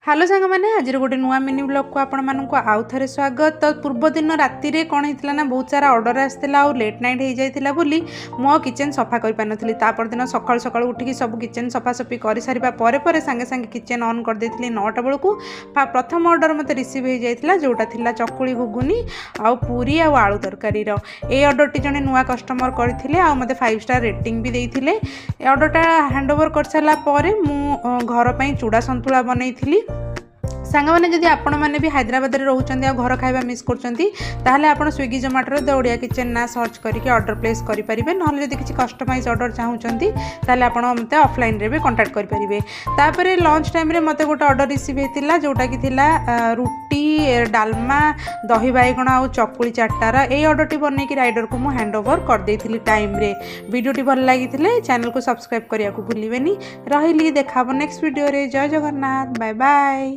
Hello सांग मैंने आज गोटे नुआ मिनी ब्लॉग को आपण मानक आउ थे स्वागत। तो पूर्व दिन राति रे कौन होता ना बहुत सारा ऑर्डर आसाला आ लेट नाइट हो जाता बोली मो किचन सफा कर पारि तापर दिन सकाल सकाल उठिकी सब किचन सफासफी कर सारा पर सांगे सांगे किचन ऑन कर देती 9टा बेलू प्रथम ऑर्डर मत रिसीव हो जाता जोटा थिला चकुली घुगुनी आउ पूरी आउ आलू तरकारी ए ऑर्डर टी जड़े नुआ कस्टमर करते मत 5 स्टार रेटिंग भी देते। ऑर्डरटा हैंड ओवर कर सारापर मु घर पर चूड़ा संतुला बनई सांग मैंने जदि आपण मैंने भी हैदराबाद में रोचते घर खाଇବା मिस करते आप Swiggy Zomato the Odia kitchen ना सर्च करके ऑर्डर प्लेस करेंगे ना जब किसी कस्टमाइज ऑर्डर चाहूँगी आप मत ऑफलाइन रे भी कांटेक्ट करेंगे। तापर लंच टाइम रे मत गोटे ऑर्डर रिसीव होता जोटा कि रुटी डालमा दही बैगण आउ चकुली चार्टार ये ऑर्डर टी बनई राइडर को मुझे हैंड ओवर कर देती टाइम रे। वीडियोटी भल लगी चैनल को सब्सक्राइब करने को भूलें। रही देखा नेक्स्ट वीडियो रे। जय जगन्नाथ, बाय बाय।